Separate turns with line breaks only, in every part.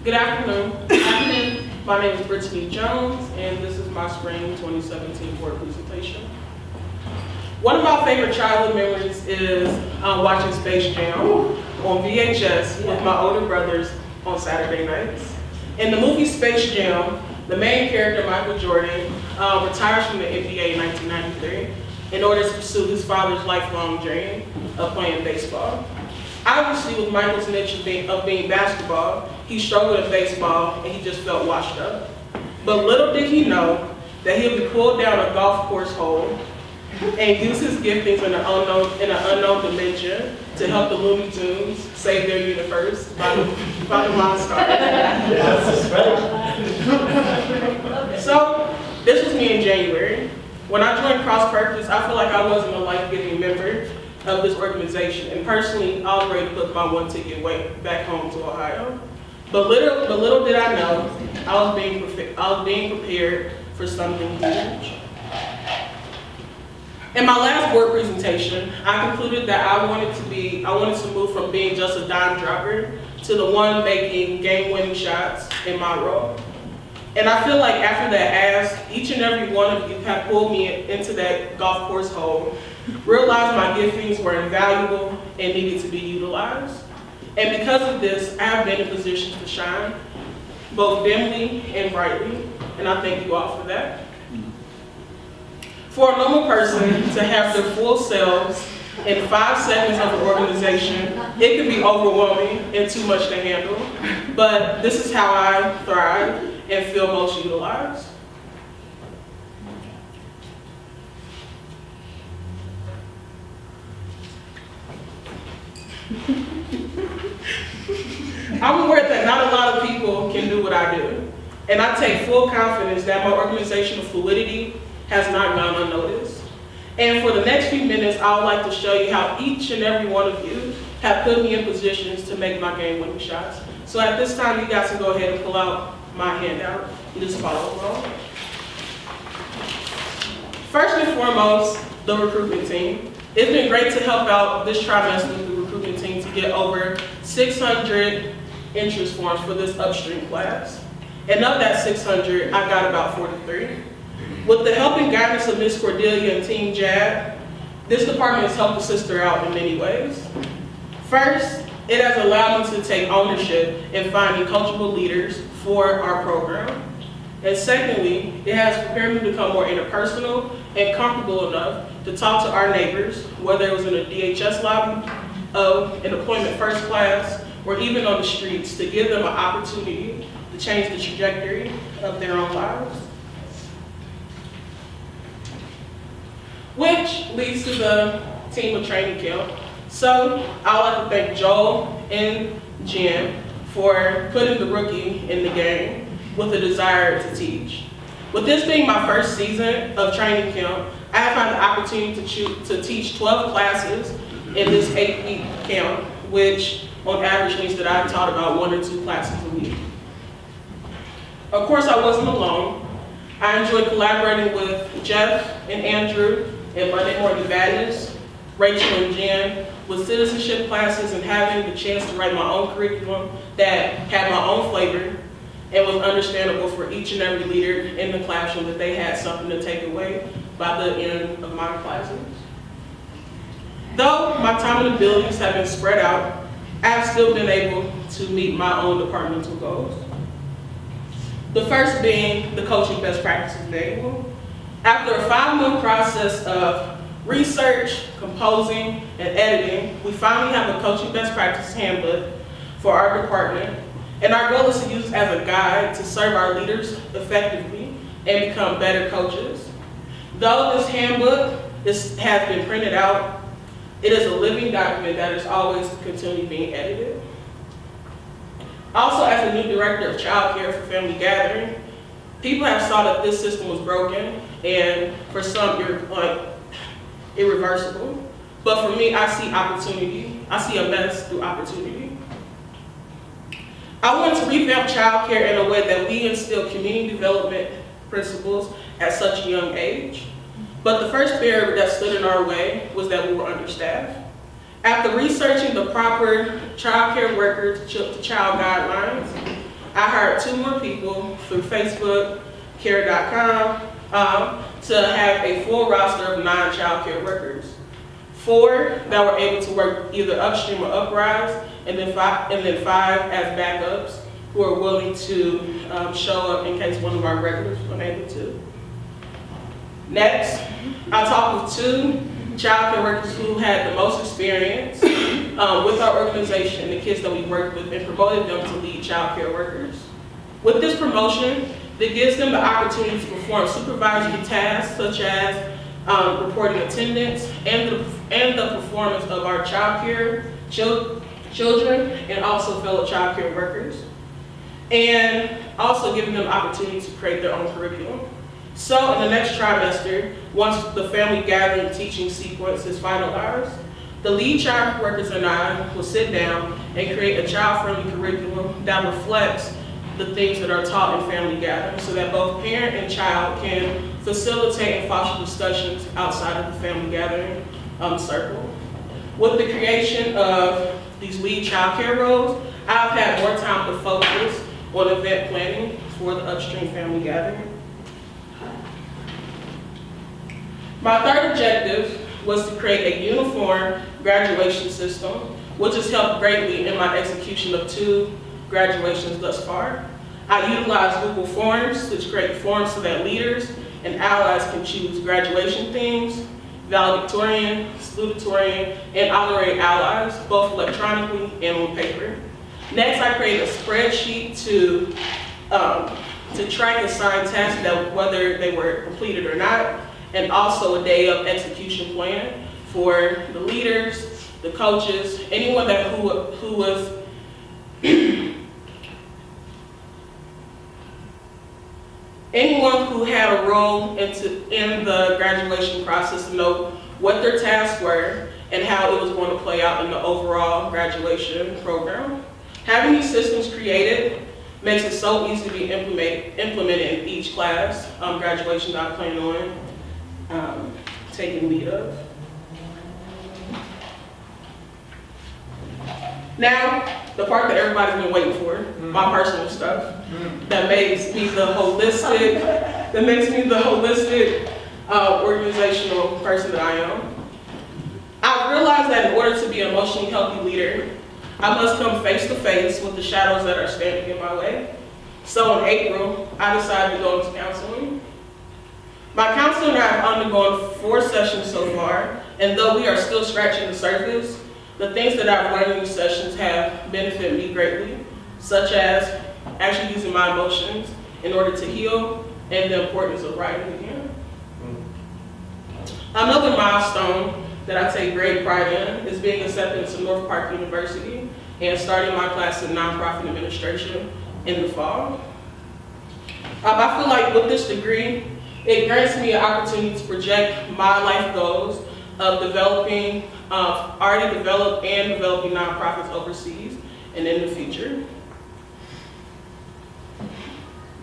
Good afternoon. My name is Brittany Jones, and this is my spring 2017 board presentation. One of my favorite childhood memories is watching Space Jam on VHS with my older brothers on Saturday nights. In the movie Space Jam, the main character, Michael Jordan, retires from the NBA in 1993 in order to pursue his father's lifelong dream of playing baseball. Obviously, with Michael's niche of being basketball, he struggled in baseball and he just felt washed up. But little did he know that he'll be pulled down a golf course hole and use his giftings in an unknown dimension to help the Looney Tunes save their universe by the monster. So, this was me in January. When I joined Cross Purpose, I feel like I wasn't a life-giving member of this organization, and personally, I was ready to book my one ticket way back home to Ohio. But little did I know, I was being prepared for something huge. In my last board presentation, I concluded that I wanted to move from being just a dime dropper to the one making game-winning shots in my role. And I feel like after that ask, each and every one of you have pulled me into that golf course hole, realized my giftings were invaluable and needed to be utilized. And because of this, I have been in positions to shine, both dimly and brightly, and I thank you all for that. For a normal person to have their full selves in 5 seconds of an organization, it can be overwhelming and too much to handle, but this is how I thrive and feel most utilized. I'm aware that not a lot of people can do what I do, and I take full confidence that my organizational fluidity has not gone unnoticed. And for the next few minutes, I would like to show you how each and every one of you have put me in positions to make my game-winning shots. So at this time, you guys can go ahead and pull out my handout and just follow along. First and foremost, the recruitment team. It's been great to help out this trimester with the recruitment team to get over 600 interest forms for this upstream class. And of that 600, I got about 43. With the help and guidance of Ms. Cordelia and Team JAB, this department has helped the sister out in many ways. First, it has allowed me to take ownership in finding coachable leaders for our program. And secondly, it has prepared me to become more interpersonal and comfortable enough to talk to our neighbors, whether it was in a DHS lobby, an employment first class, or even on the streets, to give them an opportunity to change the trajectory of their own lives. Which leads to the team of training camp. So I'd like to thank Joel and Jen for putting the rookie in the game with a desire to teach. With this being my first season of training camp, I have had the opportunity to teach 12 classes in this 8-week camp, which on average means that I've taught about 1 or 2 classes a week. Of course, I wasn't alone. I enjoyed collaborating with Jeff and Andrew and Monday Morning Madness, Rachel and Jen, with citizenship classes and having the chance to write my own curriculum that had my own flavor and was understandable for each and every leader in the classroom, that they had something to take away by the end of my classes. Though my time and abilities have been spread out, I have still been able to meet my own departmental goals. The first being the Coaching Best Practices Manual. After a 5-month process of research, composing, and editing, we finally have a Coaching Best Practices Handbook for our department, and our goal is to use it as a guide to serve our leaders effectively and become better coaches. Though this handbook has been printed out, it is a living document that is always continually being edited. Also, as a new director of child care for Family Gathering, people have saw that this system was broken, and for some, irreversible. But for me, I see opportunity. I see a mess through opportunity. I want to revamp child care in a way that we instill community development principles at such a young age. But the first barrier that stood in our way was that we were understaffed. After researching the proper child care worker to child guidelines, I hired 2 more people through Facebook, care.com, to have a full roster of 9 child care workers. 4 that were able to work either upstream or uprise, and then 5 as backups who are willing to show up in case one of our regulars was unable to. Next, I talked with 2 child care workers who had the most experience with our organization, the kids that we worked with, and promoted them to lead child care workers. With this promotion, it gives them the opportunity to perform supervisory tasks such as reporting attendance and the performance of our child care children and also fellow child care workers, and also giving them opportunity to create their own curriculum. So in the next trimester, once the family gathering teaching sequence is finalized, the lead child workers and I will sit down and create a child-friendly curriculum that reflects the things that are taught in family gatherings so that both parent and child can facilitate and foster discussions outside of the family gathering circle. With the creation of these lead child care roles, I've had more time to focus on event planning for the upstream family gathering. My third objective was to create a uniform graduation system, which has helped greatly in my execution of 2 graduations thus far. I utilize Google Forms to create forms so that leaders and allies can choose graduation themes, valedictorian, salutatorian, and honorary allies, both electronically and on paper. Next, I created a spreadsheet to track assigned tasks, that whether they were completed or not, and also a day of execution plan for the leaders, the coaches, anyone who was anyone who had a role in the graduation process to know what their tasks were and how it was going to play out in the overall graduation program. Having these systems created makes it so easy to be implemented in each class graduation that I plan on taking lead of. Now, the part that everybody's been waiting for, my personal stuff, that makes me the holistic, organizational person that I am. I realized that in order to be an emotionally healthy leader, I must come face to face with the shadows that are standing in my way. So in April, I decided to go into counseling. My counselor and I have undergone 4 sessions so far, and though we are still scratching the surface, the things that I've learned in these sessions have benefited me greatly, such as actually using my emotions in order to heal and the importance of writing again. Another milestone that I take great pride in is being accepted to North Park University and starting my class in nonprofit administration in the fall. I feel like with this degree, it grants me an opportunity to project my life goals of already developed and developing nonprofits overseas and in the future.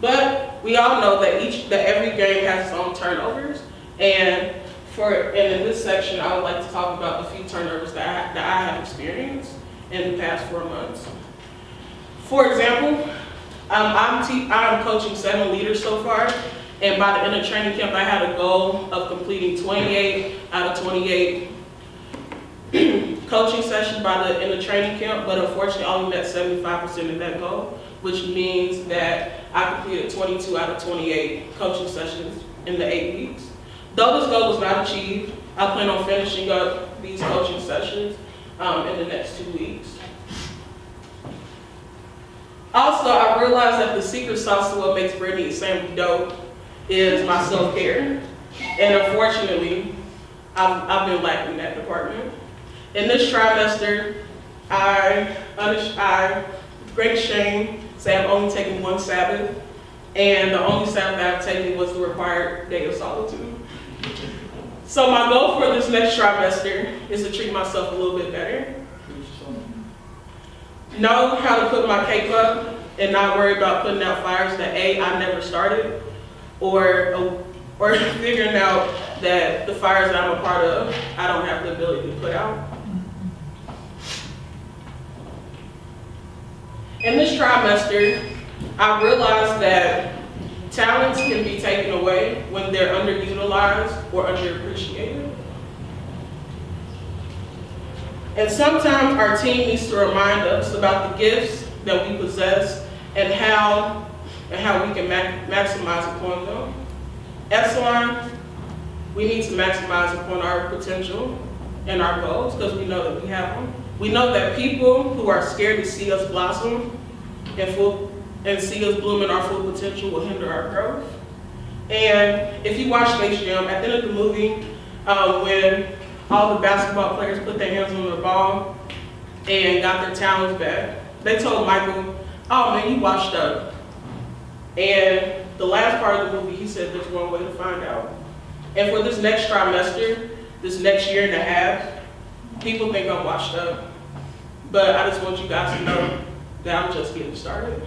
But we all know that every game has its own turnovers, and in this section, I would like to talk about a few turnovers that I have experienced in the past 4 months. For example, I'm coaching 7 leaders so far, and by the end of training camp, I had a goal of completing 28 out of 28 coaching sessions by the end of training camp, but unfortunately, I only met 75% of that goal, which means that I completed 22 out of 28 coaching sessions in the 8 weeks. Though this goal was not achieved, I plan on finishing up these coaching sessions in the next 2 weeks. Also, I realized that the secret sauce to what makes Brittany Assembly dope is my self-care. And unfortunately, I've been lacking in that department. In this trimester, I with great shame, say I've only taken 1 Sabbath, and the only Sabbath I've taken was the required day of solitude. So my goal for this next trimester is to treat myself a little bit better. Know how to put my cape up and not worry about putting out fires that I never started, or figuring out that the fires that I'm a part of, I don't have the ability to put out. In this trimester, I realized that talents can be taken away when they're underutilized or underappreciated. And sometimes our team needs to remind us about the gifts that we possess and how we can maximize upon them. Epsilon, we need to maximize upon our potential and our goals because we know that we have them. We know that people who are scared to see us blossom and see us bloom in our full potential will hinder our growth. And if you watch Space Jam, at the end of the movie, when all the basketball players put their hands on the ball and got their talents back, they told Michael, "Oh man, you washed up." And the last part of the movie, he said, "There's one way to find out." And for this next trimester, this next year and a half, people think I'm washed up. But I just want you guys to know that I'm just getting started.